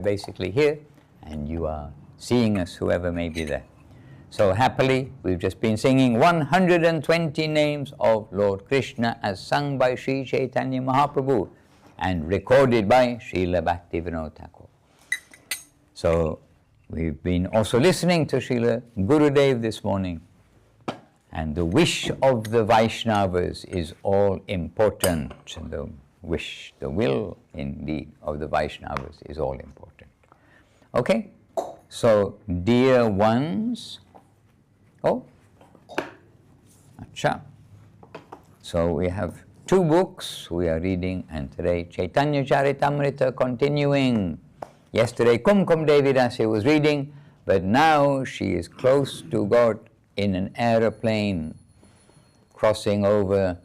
basically here, and you are seeing us, whoever may be there. So happily, we've just been singing 120 names of Lord Krishna as sung by Sri Chaitanya Mahaprabhu and recorded by Srila Bhaktivinoda Thakur. So we've been also listening to Srila Gurudev this morning, and the wish of the Vaishnavas is all important. The wish, the will indeed of the Vaishnavas is all important. Okay? So, dear ones, acha. So we have 2 books we are reading, and today Chaitanya Charitamrita continuing. Yesterday Kumkum Devi Dasi was reading, but now she is close to God in an aeroplane crossing over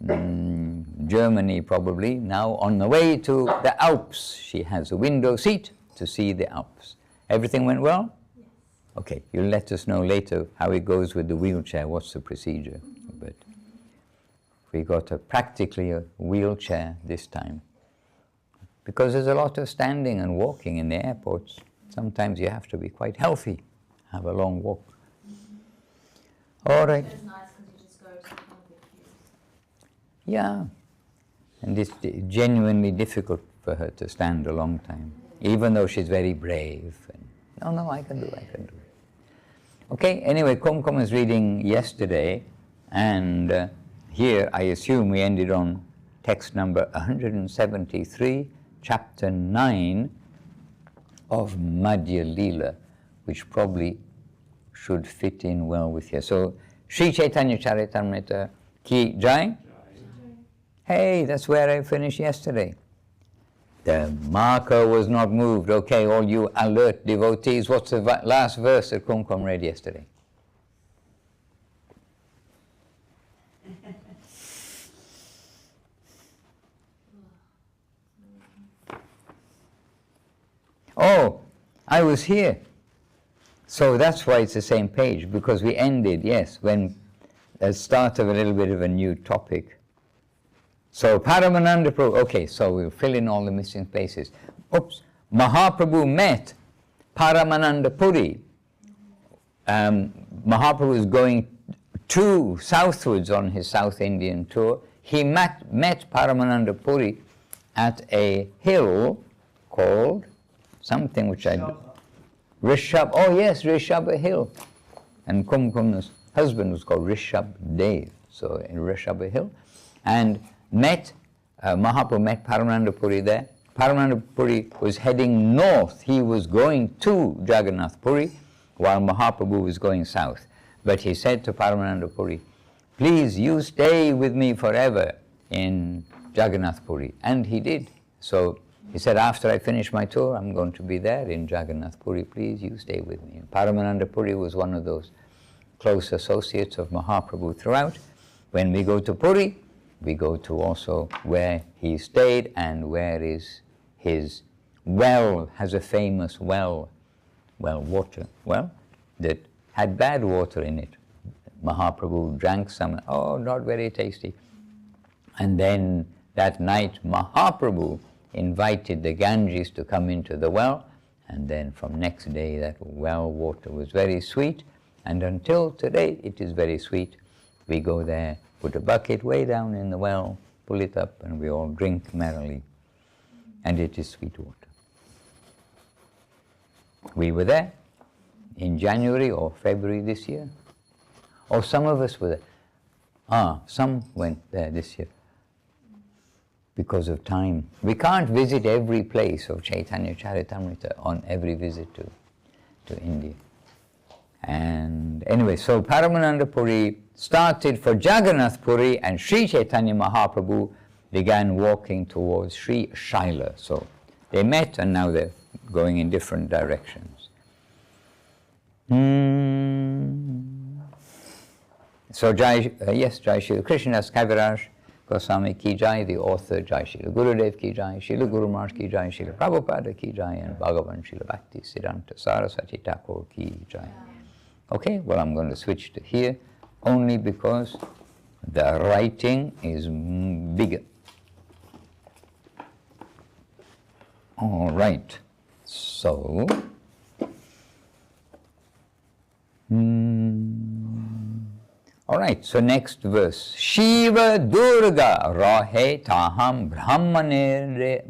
Germany probably, now on the way to the Alps. She has a window seat to see the Alps. Everything went well? Yes. Okay, you'll let us know later how it goes with the wheelchair, what's the procedure. But we got practically a wheelchair this time, because there's a lot of standing and walking in the airports. Sometimes you have to be quite healthy, have a long walk. All right. It's nice because you just go to the public queues. Yeah, and it's genuinely difficult for her to stand a long time, even though she's very brave. And, no, I can do it. Okay, anyway, Kumkum was reading yesterday, and here I assume we ended on text number 173, chapter 9 of Madhya Leela, which probably should fit in well with here. So, Sri Chaitanya Charitamrita Ki Jai. Hey, that's where I finished yesterday. The marker was not moved. Okay, all you alert devotees, what's the last verse that Kumkum read yesterday? Oh, I was here. So that's why it's the same page, because we ended, yes, when the start of a little bit of a new topic. So Paramananda Prabhu, okay, so we'll fill in all the missing spaces. Oops, Mahaprabhu met Paramananda Puri. Mahaprabhu is going southwards on his South Indian tour. He met Paramananda Puri at a hill called something which Rishabh, oh yes, Rishabha Hill. And Kumkum's husband was called Rishabh Dev, so in Rishabha Hill. And Mahaprabhu met Paramananda Puri there. Paramananda Puri was heading north. He was going to Jagannath Puri, while Mahaprabhu was going south. But he said to Paramananda Puri, please, you stay with me forever in Jagannath Puri. And he did. So he said, after I finish my tour, I'm going to be there in Jagannath Puri. Please, you stay with me. And Paramananda Puri was one of those close associates of Mahaprabhu throughout. When we go to Puri, we go to also where he stayed and where is his well, has a famous water that had bad water in it. Mahaprabhu drank some, not very tasty. And then that night, Mahaprabhu invited the Ganges to come into the well, and then from next day that well water was very sweet, and until today it is very sweet. We go there, put a bucket way down in the well, pull it up, and we all drink merrily, and it is sweet water. We were there in January or February this year, or some of us were there. Some went there this year because of time. We can't visit every place of Chaitanya Charitamrita on every visit to India. And anyway, so Paramananda Puri started for Jagannath Puri, and Sri Chaitanya Mahaprabhu began walking towards Sri Shaila. So they met, and now they're going in different directions. So Jai Shri Krishnadas Kaviraj Goswami Ki Jai, the author, Jai Srila Gurudev Ki Jai, Srila Guru Maharaj Ki Jai, Srila Prabhupada Ki Jai, and Bhagavan Srila Bhakti Siddhanta Saraswati Thakur Ki Jai. Okay, well, I'm going to switch to here only because the writing is bigger. All right, So, all right, so next verse. Shiva Durga Rahe Taham Brahmanera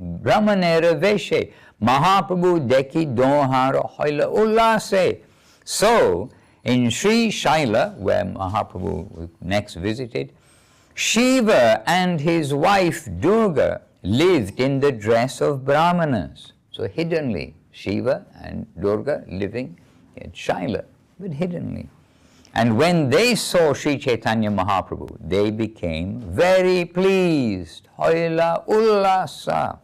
Veshe Mahaprabhu Deki Dohara Hoila Ullase. So, in Sri Shaila, where Mahaprabhu next visited, Shiva and his wife Durga lived in the dress of Brahmanas. So hiddenly, Shiva and Durga living in Shaila, but hiddenly. And when they saw Sri Chaitanya Mahaprabhu, they became very pleased. Hoila Ullasa.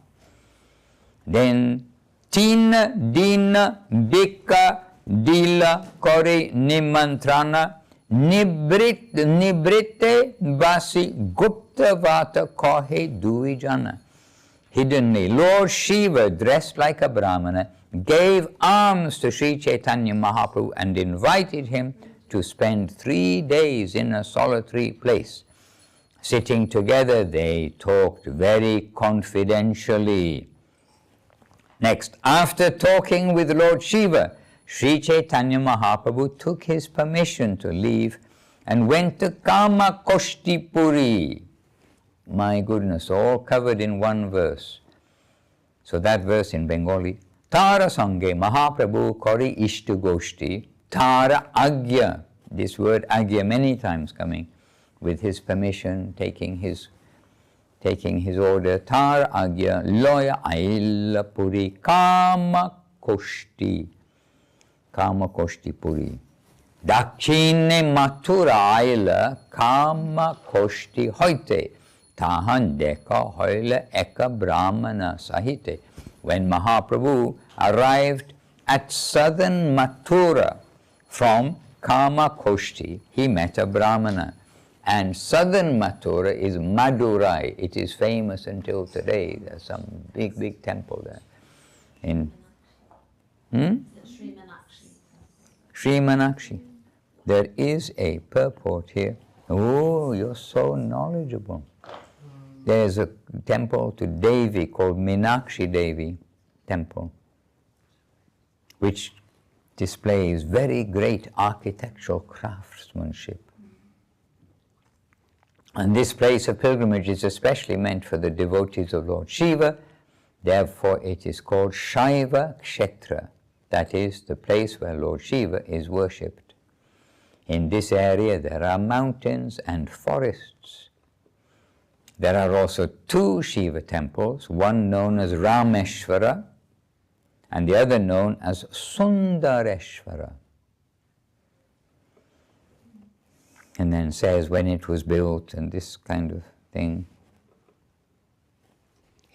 Then Tina Dina Bika Dila Kore Nimantrana Nibrite Basi Gupta Vata Kohe Duijana. Hiddenly, Lord Shiva, dressed like a Brahmana, gave alms to Sri Chaitanya Mahaprabhu and invited him to spend 3 days in a solitary place. Sitting together, they talked very confidentially. Next, after talking with Lord Shiva, Sri Chaitanya Mahaprabhu took his permission to leave and went to Kama Koshti Puri. My goodness, all covered in one verse. So that verse in Bengali, Tara Sange Mahaprabhu Kori Ishtu Goshti, Tara Agya, this word Agya many times coming, with his permission, taking his order, Tara Agya Loya Aila Puri Kama Koshti Puri. Dakshine Mathura Aila Kama Koshti Hoite. Tahan deka hoile eka brahmana sahite. When Mahaprabhu arrived at southern Mathura from Kama Koshti, he met a brahmana. And southern Mathura is Madurai. It is famous until today. There's some big temple there. Sri Meenakshi. There is a purport here. Oh, you're so knowledgeable. There's a temple to Devi called Meenakshi Devi temple, which displays very great architectural craftsmanship. And this place of pilgrimage is especially meant for the devotees of Lord Shiva. Therefore, it is called Shaiva Kshetra. That is the place where Lord Shiva is worshipped. In this area, there are mountains and forests. There are also 2 Shiva temples, one known as Rameshwara and the other known as Sundareshwara. And then says when it was built and this kind of thing.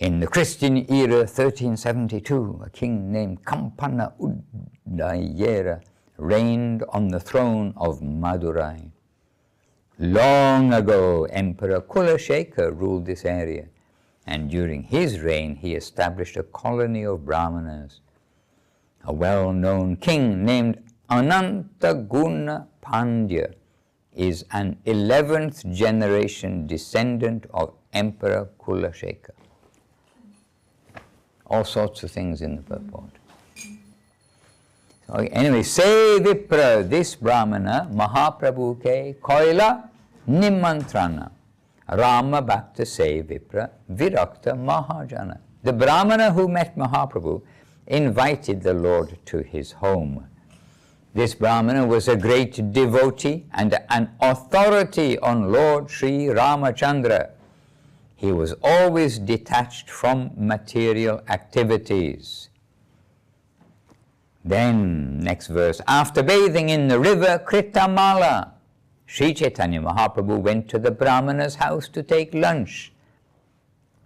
In the Christian era, 1372, a king named Kampana Udayera reigned on the throne of Madurai. Long ago, Emperor Kulashekar ruled this area, and during his reign he established a colony of Brahmanas. A well-known king named Anantaguna Pandya is an 11th generation descendant of Emperor Kulashekar. All sorts of things in the purport. So anyway, say Vipra, this Brahmana, Mahaprabhu ke Koila Nimantrana. Rama Bhakta say Vipra, Virakta Mahajana. The Brahmana who met Mahaprabhu invited the Lord to his home. This Brahmana was a great devotee and an authority on Lord Sri Ramachandra. He was always detached from material activities. Then, next verse, after bathing in the river Kritamala, Sri Chaitanya Mahaprabhu went to the Brahmana's house to take lunch.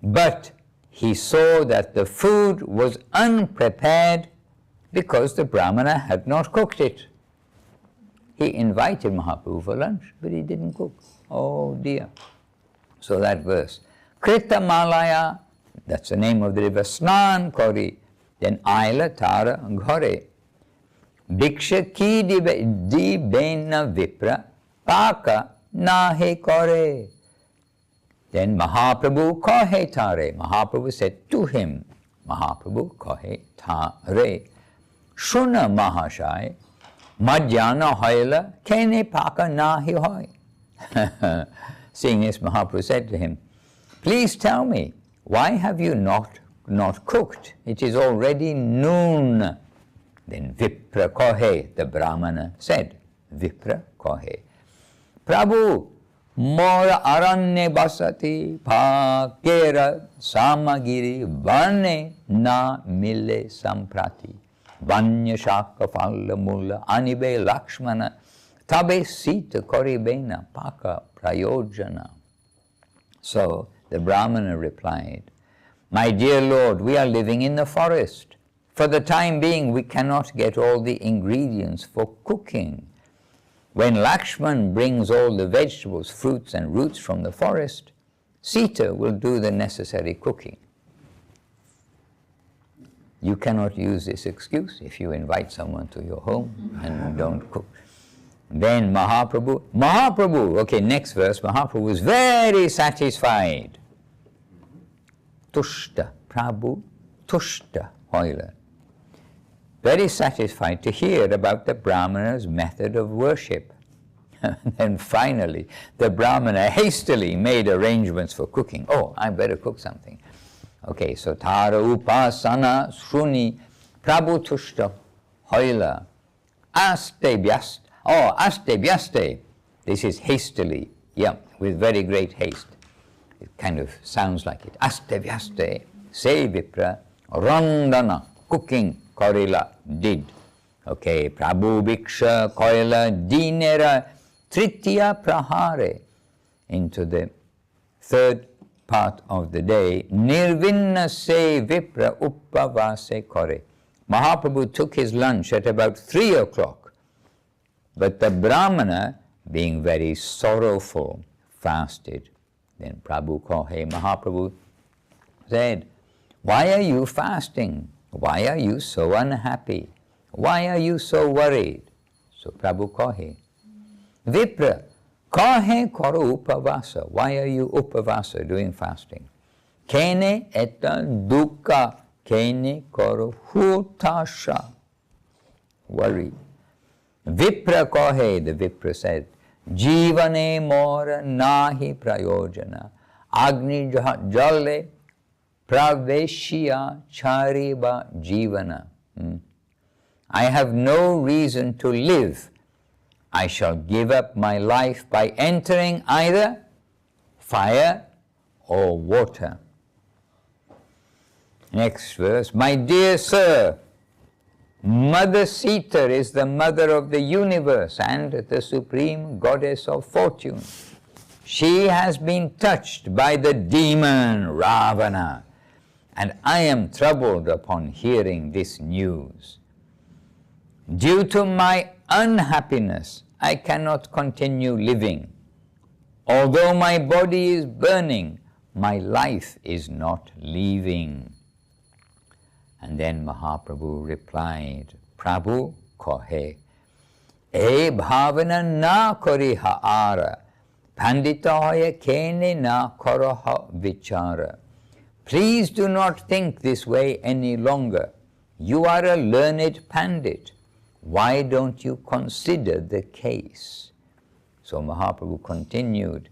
But he saw that the food was unprepared because the Brahmana had not cooked it. He invited Mahaprabhu for lunch, but he didn't cook. Oh dear. So that verse, Kritamalaya, that's the name of the river, Snan Kori, then Aila Tara Ghore. Bhiksha ki di bena vipra, paka nahe kore. Then Mahaprabhu kohe tare. Mahaprabhu said to him, Mahaprabhu kohe tare. Shuna Mahashai, Madhyana Hoila, Kene Paka Nahi Hoi. Seeing this, Mahaprabhu said to him, please tell me, why have you not cooked? It is already noon. Then Vipra Kohe, the Brahmana, said, Vipra Kohe, Prabhu, Mora Aranye Basati, Pakera Samagiri, Vane na Mille Samprati, Vanya Shaka Falla Mulla, Anibe Lakshmana, Tabe Sita Koribena, Paka Prayojana. So the Brahmana replied, my dear Lord, we are living in the forest. For the time being, we cannot get all the ingredients for cooking. When Lakshman brings all the vegetables, fruits and roots from the forest, Sita will do the necessary cooking. You cannot use this excuse if you invite someone to your home and don't cook. Then Mahaprabhu, okay, next verse, Mahaprabhu was very satisfied. Tushta, Prabhu, Tushta, Hoila. Very satisfied to hear about the Brahmana's method of worship. And then finally, the Brahmana hastily made arrangements for cooking. Oh, I better cook something. Okay, so Tara Upasana Shruni Prabhu Tushta Hoila Aste Bhyast. Oh, Aste Bhyaste. This is hastily, yeah, with very great haste. It kind of sounds like it. Aste Bhyaste, Se Vipra, Randana, cooking, Korila did. Okay, Prabhu Bhiksha Koila Dinera Tritya Prahare. Into the third part of the day, Nirvinna Se Vipra Uppavase Kore. Mahaprabhu took his lunch at about 3 o'clock. But the Brahmana, being very sorrowful, fasted. Then Prabhu Kohe, Mahaprabhu said, why are you fasting? Why are you so unhappy? Why are you so worried? So Prabhu Kohe, Vipra, Kohe koro upavasa. Why are you upavasa, doing fasting? Kene eta dukkha, kene koro hutasha. Worried. Vipra Kohe, the Vipra said, Jivane mora nahi prayojana, agni jale praveshya chariba jivana. I have no reason to live. I shall give up my life by entering either fire or water. Next verse, my dear sir, Mother Sita is the mother of the universe and the supreme goddess of fortune. She has been touched by the demon Ravana, and I am troubled upon hearing this news. Due to my unhappiness, I cannot continue living. Although my body is burning, my life is not leaving. And then Mahaprabhu replied, Prabhu Kohe, E bhavana na kori haara, pandita hoya kene na koroha vichara. Please do not think this way any longer. You are a learned pandit. Why don't you consider the case? So Mahaprabhu continued,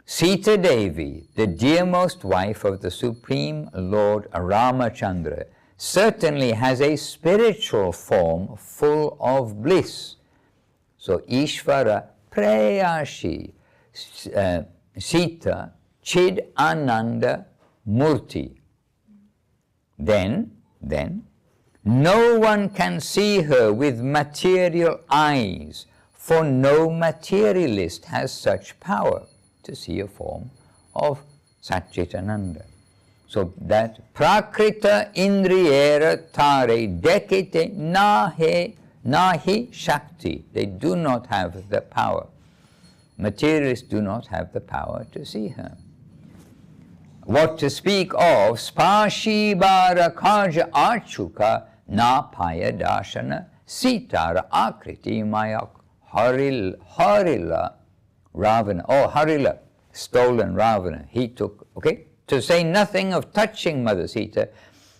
Sita Devi, the dearmost wife of the Supreme Lord Ramachandra, certainly has a spiritual form full of bliss. So Ishvara Prayashi Sita Chid Ananda Murti. Then, no one can see her with material eyes, for no materialist has such power to see a form of Satchitananda. So that Prakrita Indriyera Tare Dekite Nahi Shakti. They do not have the power. Materialists do not have the power to see her. What to speak of Spashi Barakaja Archuka Na Paya Dashana Sitara Akriti Mayak Harila Ravana. Oh, Harila, stolen Ravana. He took, okay? To say nothing of touching Mother Sita,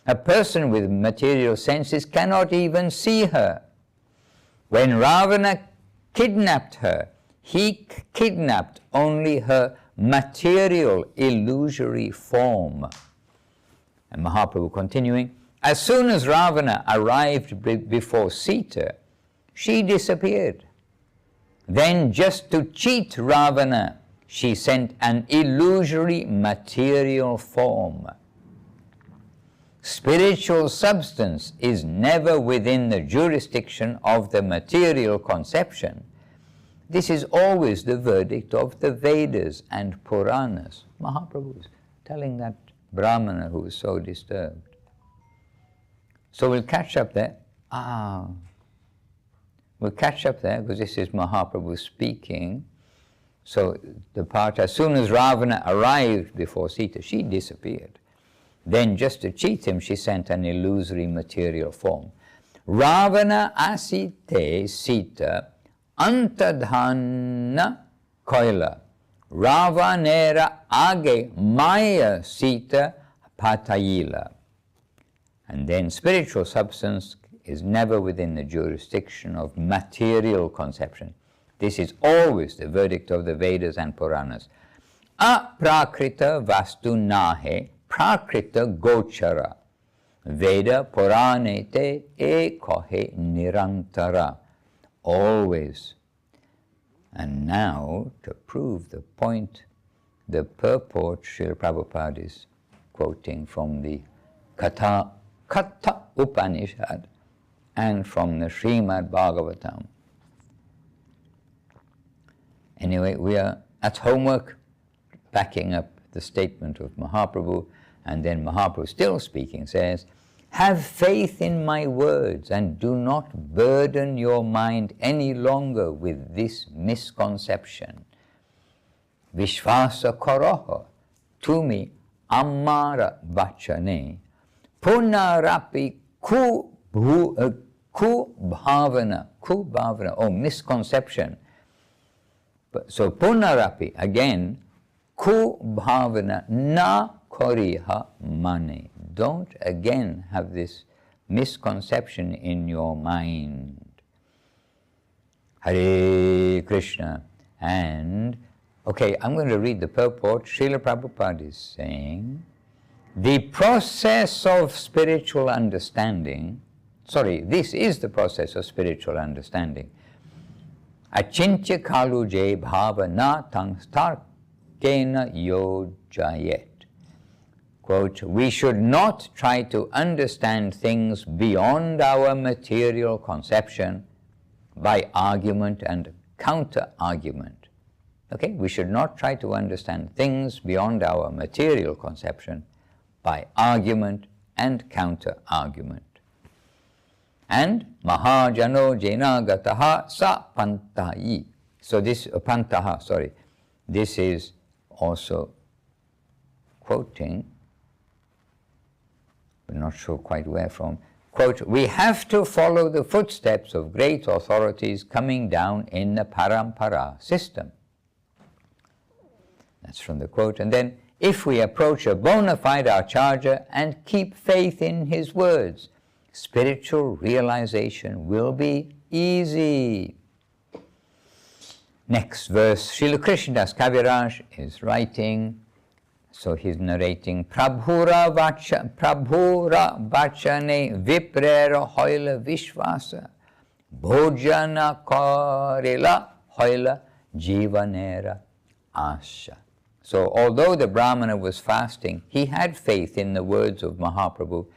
A person with material senses cannot even see her. When Ravana kidnapped her, he kidnapped only her material, illusory form. And Mahaprabhu continuing, as soon as Ravana arrived before Sita, she disappeared. Then, just to cheat Ravana, she sent an illusory material form. Spiritual substance is never within the jurisdiction of the material conception. This is always the verdict of the Vedas and Puranas. Mahaprabhu is telling that Brahmana who is so disturbed. So we'll catch up there. We'll catch up there because this is Mahaprabhu speaking. So the part, as soon as Ravana arrived before Sita, she disappeared. Then just to cheat him, she sent an illusory material form. Ravana asite Sita antadhana koila. Ravanera age maya Sita patayila. And then spiritual substance is never within the jurisdiction of material conception. This is always the verdict of the Vedas and Puranas. Aprakrita vastu nahe prakrita gochara. Veda Puranete ekohe nirantara. Always. And now, to prove the point, the purport Srila Prabhupada is quoting from the Katha Upanishad and from the Srimad Bhagavatam. Anyway, we are at homework, backing up the statement of Mahaprabhu, and then Mahaprabhu, still speaking, says, have faith in my words and do not burden your mind any longer with this misconception. Vishvasa karaha tumi amara bachane punarapi ku bhavana, oh, misconception. So punarapi, again, ku bhavana na koriha mane. Don't again have this misconception in your mind. Hare Krishna. And, okay, I'm going to read the purport. Srila Prabhupada is saying, the process of spiritual understanding, this is the process of spiritual understanding. Achintya kaluje bhava na tangstarkena yojayet. Quote, we should not try to understand things beyond our material conception by argument and counter-argument. Okay, we should not try to understand things beyond our material conception by argument and counter-argument. And mahajano jena gataha sa pantayi. So this pantaha, this is also quoting, we're not sure quite where from, quote, we have to follow the footsteps of great authorities coming down in the parampara system. That's from the quote. And then, if we approach a bona fide acharya and keep faith in his words, spiritual realization will be easy. Next verse, Srila Krishnadas Kaviraj is writing, so he's narrating, Prabhura vachane viprera hoila vishvasa, bhojana karila hoila jivanera asha. So although the Brahmana was fasting, he had faith in the words of Mahaprabhu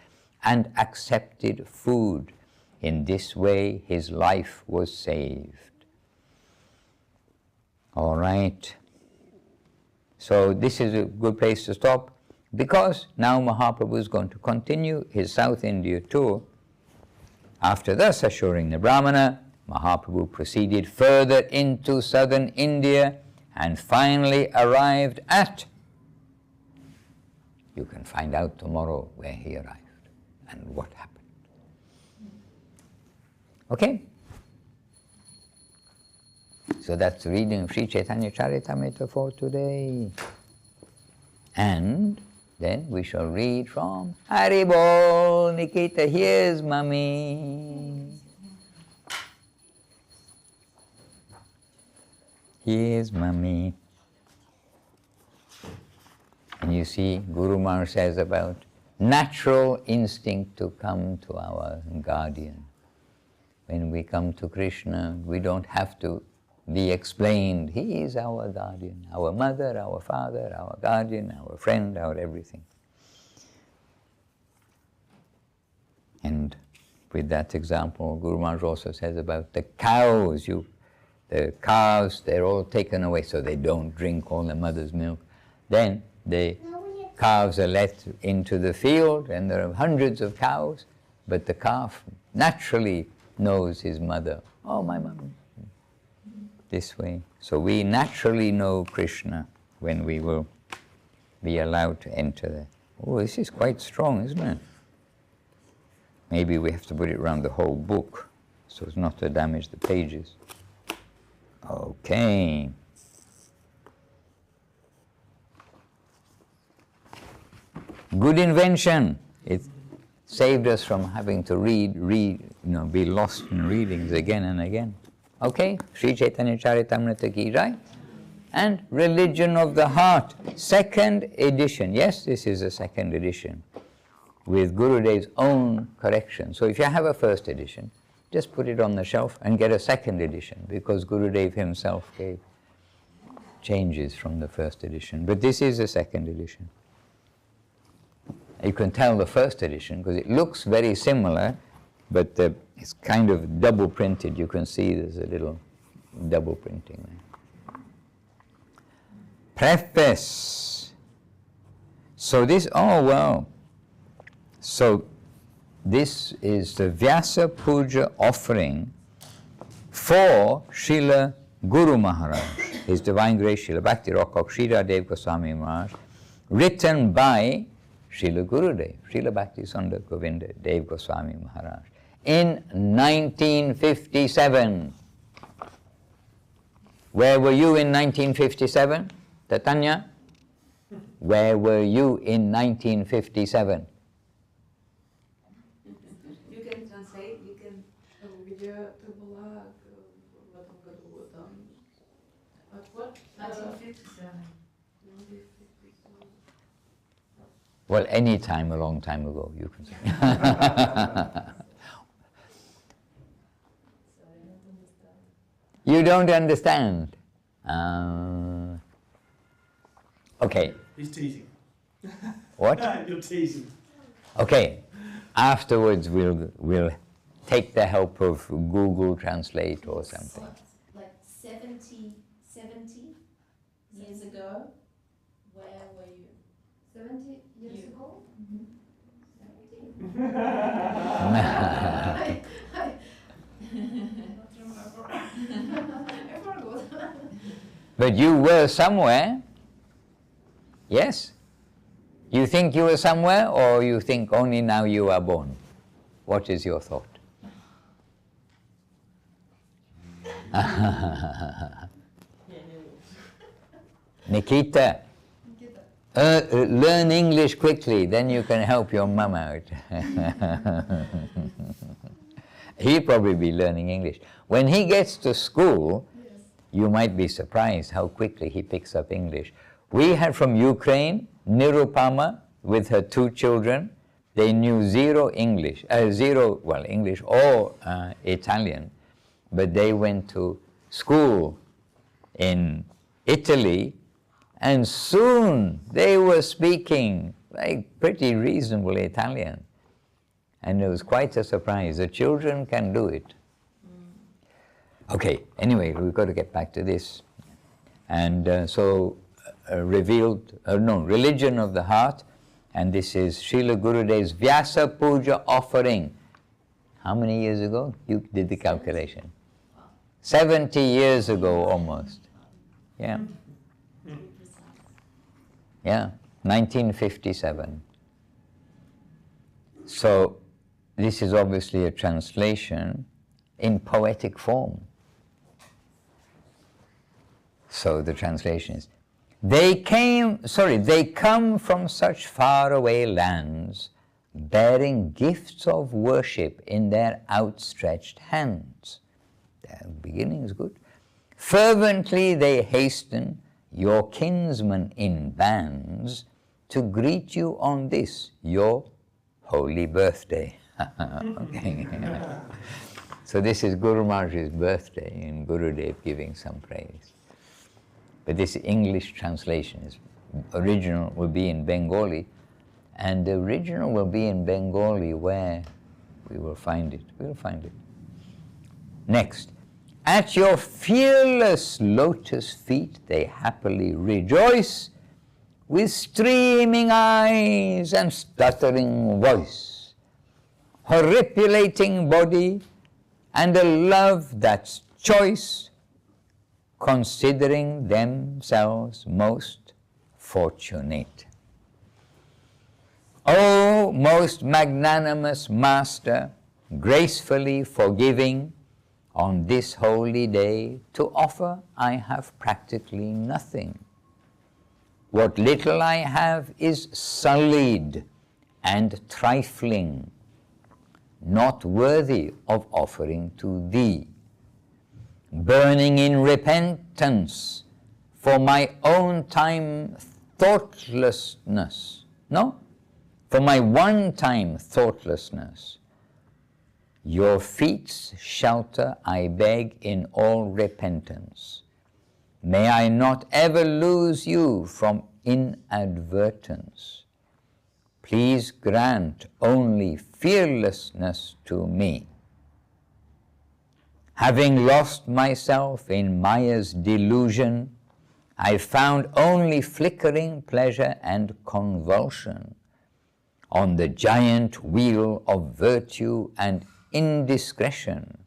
and accepted food. In this way, his life was saved. All right. So this is a good place to stop, because now Mahaprabhu is going to continue his South India tour. After thus assuring the Brahmana, Mahaprabhu proceeded further into southern India and finally arrived at, you can find out tomorrow where he arrived and what happened. Okay? So that's the reading of Sri Chaitanya Charitamrita for today. And Then we shall read from Haribol. Nikita, here's Mummy. Here's Mummy. And you see, Guru Maharaj says about natural instinct to come to our guardian. When we come to Krishna, we don't have to be explained. He is our guardian, our mother, our father, our guardian, our friend, our everything. And with that example, Guru Maharaj also says about the cows. The calves, they're all taken away so they don't drink all the mother's milk. Then the calves are let into the field and there are hundreds of cows, but the calf naturally knows his mother. Oh, my mom. This way. So we naturally know Krishna when we will be allowed to enter there. Oh, this is quite strong, isn't it? Maybe we have to put it around the whole book so as not to damage the pages. Okay. Good invention. It saved us from having to read, be lost in readings again and again. Okay, Sri Chaitanya Charitamrita ki jai. And Religion of the Heart, second edition. Yes, this is a second edition with Gurudev's own correction. So if you have a first edition, just put it on the shelf and get a second edition, because Gurudev himself gave changes from the first edition. But this is a second edition. You can tell the first edition because it looks very similar, but it's kind of double printed. You can see there's a little double printing there. Preface. So this, oh wow. So this is the Vyasa Puja offering for Srila Guru Maharaj, His Divine Grace Srila Bhakti Rakkhak Sridhar Dev Goswami Maharaj, written by Srila Gurudev, Srila Bhakti Sundar Govinda Dev Goswami Maharaj, in 1957. Where were you in 1957? Tatanya? Where were you in 1957? You can translate, you can... Где ты была в этом году? Там... От what? 1957. Well, any time a long time ago, you can say. You don't understand. Okay. He's teasing. What? You're teasing. Okay. Afterwards, we'll take the help of Google Translate or something. Like 70 years ago, where were you? 70 years ago? But you were somewhere. Yes? You think you were somewhere, or you think only now you are born? What is your thought? Nikita, learn English quickly, then you can help your mum out. He'll probably be learning English. When he gets to school, you might be surprised how quickly he picks up English. We had from Ukraine, Nirupama, with her 2 children. They knew English or Italian, but they went to school in Italy, and soon they were speaking like pretty reasonable Italian. And it was quite a surprise. The children can do it. Okay, anyway, we've got to get back to this. And Religion of the Heart, and this is Srila Gurudev's Vyasa Puja offering. How many years ago? You did the calculation. 70 years ago almost. Yeah. Yeah, 1957. So this is obviously a translation in poetic form. So the translation is, They come from such faraway lands, bearing gifts of worship in their outstretched hands. The beginning is good. Fervently they hasten, your kinsmen in bands, to greet you on this, your holy birthday. Okay. So this is Guru Maharaj's birthday, and Gurudev giving some praise. But this English translation is original will be in Bengali, and the original will be in Bengali where we will find it. We will find it. Next. At your fearless lotus feet they happily rejoice, with streaming eyes and stuttering voice, horripulating body, and a love that's choice, considering themselves most fortunate. O most magnanimous Master, gracefully forgiving, on this holy day to offer I have practically nothing. What little I have is sullied and trifling, not worthy of offering to Thee. Burning in repentance for my own time thoughtlessness, for my one-time thoughtlessness, your feet's shelter I beg in all repentance. May I not ever lose you from inadvertence. Please grant only fearlessness to me. Having lost myself in Maya's delusion, I found only flickering pleasure and convulsion on the giant wheel of virtue and indiscretion,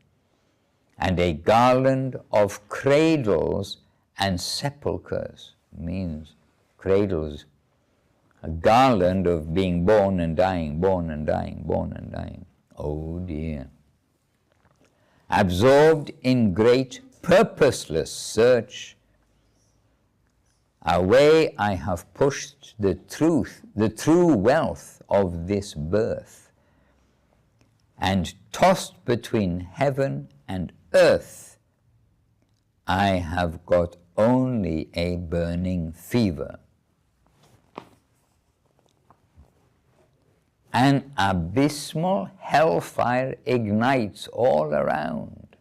and a garland of cradles and sepulchres, means cradles, a garland of being born and dying, born and dying, born and dying. Oh dear. Absorbed in great purposeless search, away I have pushed the true wealth of this birth, and tossed between heaven and earth, I have got only a burning fever. An abysmal hellfire ignites all around,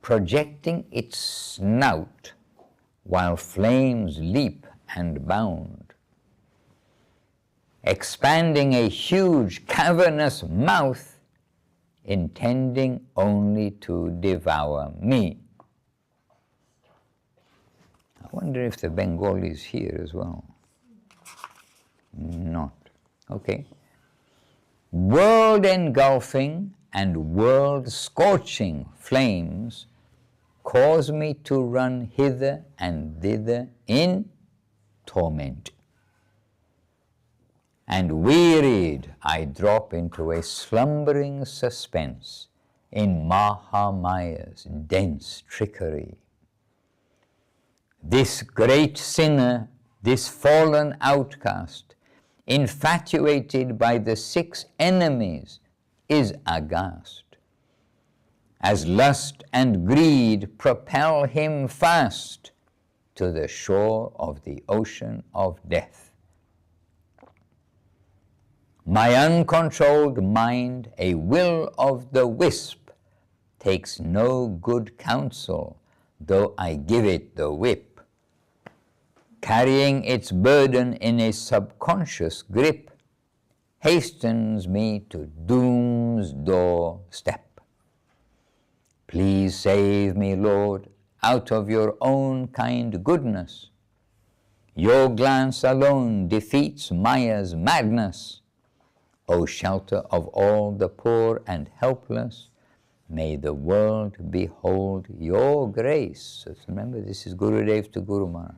projecting its snout while flames leap and bound, expanding a huge cavernous mouth, intending only to devour me. I wonder if the Bengali is here as well. Not. Okay. World engulfing and world scorching flames cause me to run hither and thither in torment. And wearied, I drop into a slumbering suspense in Mahamaya's dense trickery. This great sinner, this fallen outcast, infatuated by the 6 enemies, is aghast, as lust and greed propel him fast to the shore of the ocean of death. My uncontrolled mind, a will of the wisp, takes no good counsel, though I give it the whip. Carrying its burden in a subconscious grip, hastens me to doom's doorstep. Please save me, Lord, out of your own kind goodness. Your glance alone defeats Maya's madness. O shelter of all the poor and helpless, may the world behold your grace. So remember, this is Gurudev to Guru Maharaj.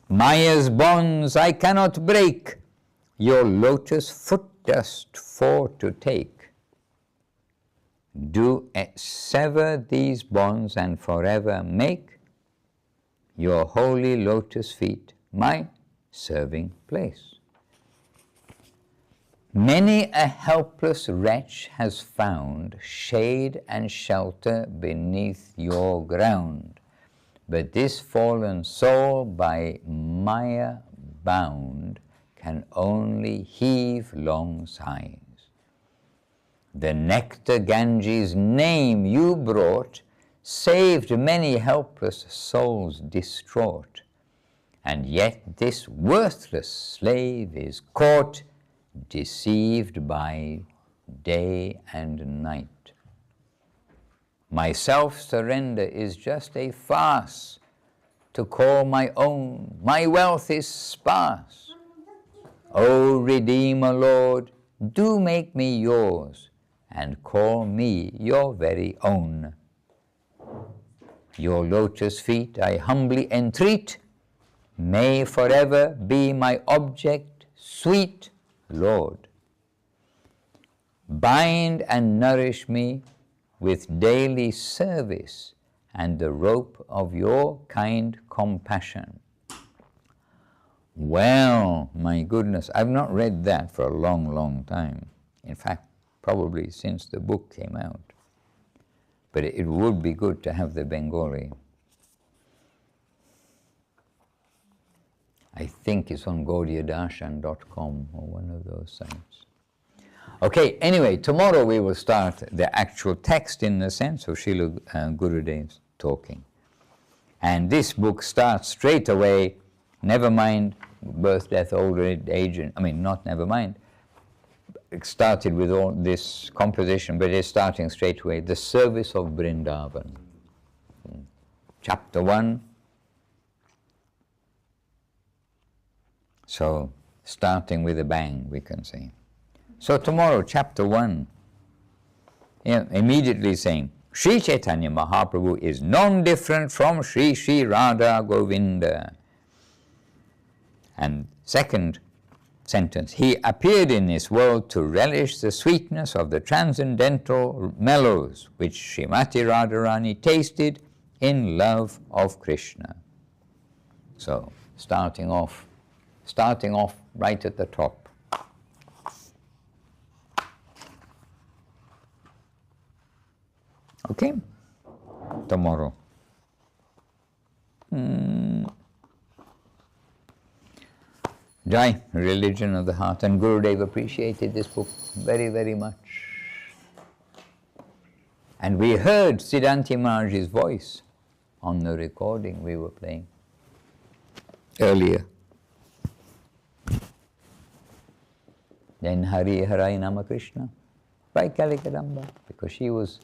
Maya's bonds I cannot break, your lotus foot dust for to take. Do sever these bonds and forever make your holy lotus feet my serving place. Many a helpless wretch has found shade and shelter beneath your ground, but this fallen soul by mire bound can only heave long sighs. The nectar Ganges name you brought saved many helpless souls distraught, and yet this worthless slave is caught, deceived by day and night. My self-surrender is just a farce to call my own. My wealth is sparse. O Redeemer Lord, do make me yours and call me your very own. Your lotus feet I humbly entreat, may forever be my object, sweet Lord. Bind and nourish me with daily service and the rope of your kind compassion. Well, my goodness, I've not read that for a long, long time. In fact, probably since the book came out. But it would be good to have the Bengali. I think it's on gaudiyadarshan.com or one of those sites. Okay, anyway, tomorrow we will start the actual text in the sense of Srila Gurudev's talking. And this book starts straight away, never mind birth, death, old age, and, I mean, not never mind. It started with all this composition, but it's starting straight away, the service of Vrindavan. Chapter 1. So, starting with a bang, we can say. So tomorrow, chapter 1, immediately saying, Sri Chaitanya Mahaprabhu is non-different from Sri Sri Radha Govinda. And second sentence, he appeared in this world to relish the sweetness of the transcendental mellows which Srimati Radharani tasted in love of Krishna. So, starting off right at the top. Okay? Tomorrow. Jai, Religion of the Heart. And Gurudev appreciated this book very, very much. And we heard Siddhanti Maharaj's voice on the recording we were playing earlier. Then Hari Harai Nama Krishna by Kalikadamba, because she was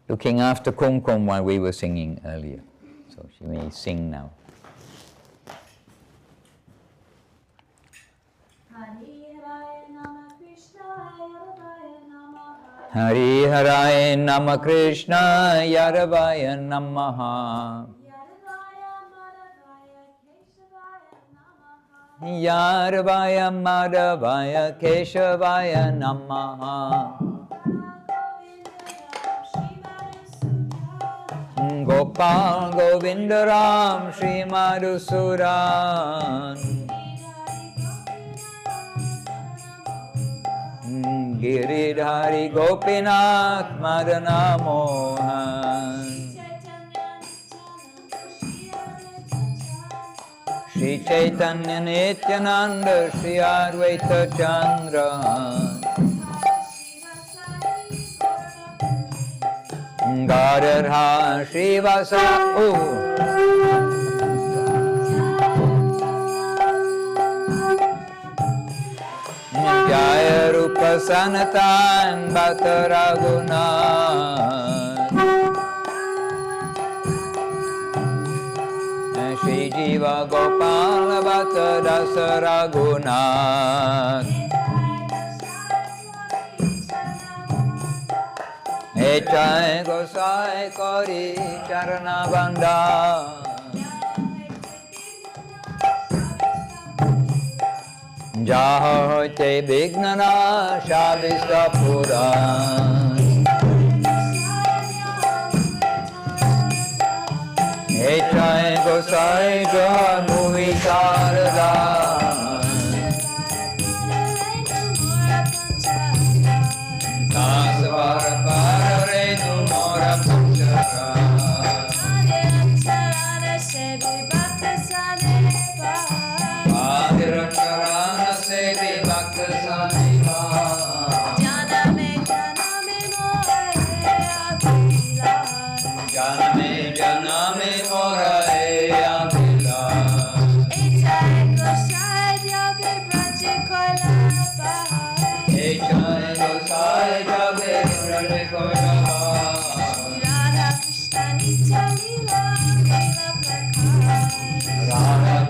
looking after Kumkum while we were singing earlier. So she may sing now. Hari Harai Nama Krishna Yaravaya Namaha. Yaravaya Madhavaya Keshavaya Namaha. Gopal Govinda Ram Shri Madhusuran. Giridhari Gopinath Madana Mohan. Shri Chaitanya Nityananda Shri Advaita Chandra. Gadadha Shri Vasa. Jaya Rupa Sanatan Bhakta Raghunath. Shri Jiva Gopala Bhakta Dasa Raghunath. Echai Gosai Kori Charana Bandha. Jaha hoite Vignana Shavista Puran. Echai Gosai Jaha Muhi Sarada.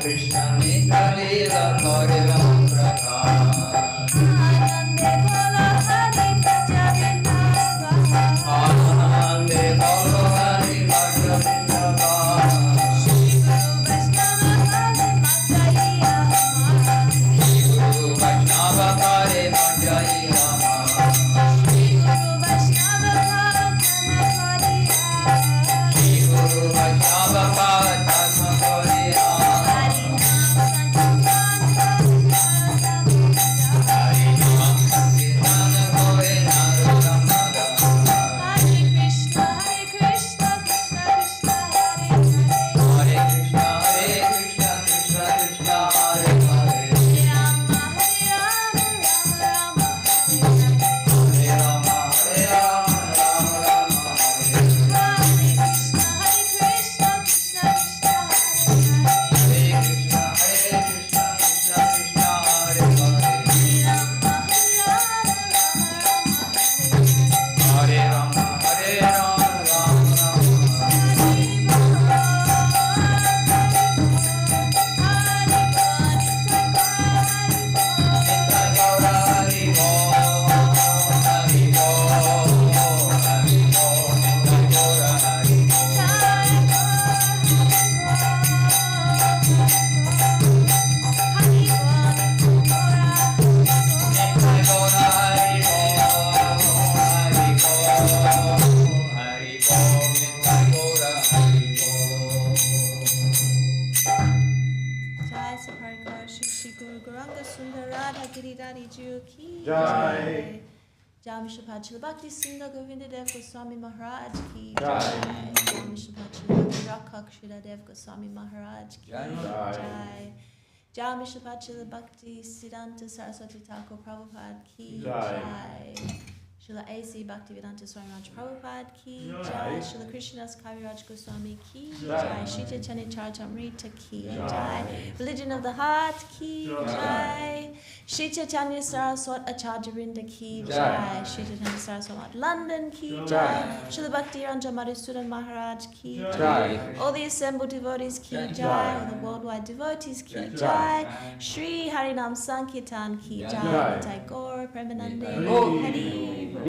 Krishna Nitya Leela Hare Ram Pratha Anande Bolo Hari Bhaja Vrindavan Anande Bolo Hari Bhaja Vrindavan Shri Guru Vaishnava Kale Mataiya Guru Vaishnava Kare Manjari Rama Shri Guru Vaishnava Kale Mataiya Guru Vaishnava Kare Dharma Koriya Hari Nam Sankirtan Hari Nam Sankirtan Kore Narottamada Hare Krishna Krishna Krishna Hare Hare Hare Krishna Krishna Krishna Hare Hare Rama Hare Rama Rama Rama Hare Hare Hare Rama Hare Rama Rama Rama Hare Hare Hare Krishna Krishna Krishna Hare Hare Hare Krishna Krishna Krishna Hare Hare Rama Hare Rama Rama Rama Hare Hare Hare Rama Hare Rama Rama Rama Nitai Gaura Hari Bo Hari Bo Hari Bo Nitai Gaura Hari Bo Nitai Gaura Hari Bo Hari Bo Hari Bo Nitai Gaura Hari Bo Jai Saparika Shri Guru Gauranga Sundarada Giridhari Ju Ki Jai. Jai Mishapachila Bhakti Singha Govinda Dev Goswami Maharaj Ki Jai. Jai Mishapachila Bhakti Rakha Kshira Dev Goswami Maharaj Ki Jai. Jai Jai Mishapachila Bhakti Siddhanta Saraswati Thakur Prabhupada Ki Jai Srila A.C. Bhaktivedanta Swami Raj Prabhupada Ki Jai Srila Krishnadas Kaviraj Goswami Ki Jai Shri Chaitanya Charitamrita Ki Jai Religion of the Heart Ki Jai Shri Chaitanya Saraswat Acharyarinda Ki Jai Shri Chaitanya Saraswat West London Ki Jai Srila Bhakti Ranja Madhusudan Maharaj Ki Jai all the assembled devotees Ki Jai all the worldwide devotees Ki Jai Shri Harinam Sankirtan Ki Jai Nitai Gaur Premanande Hari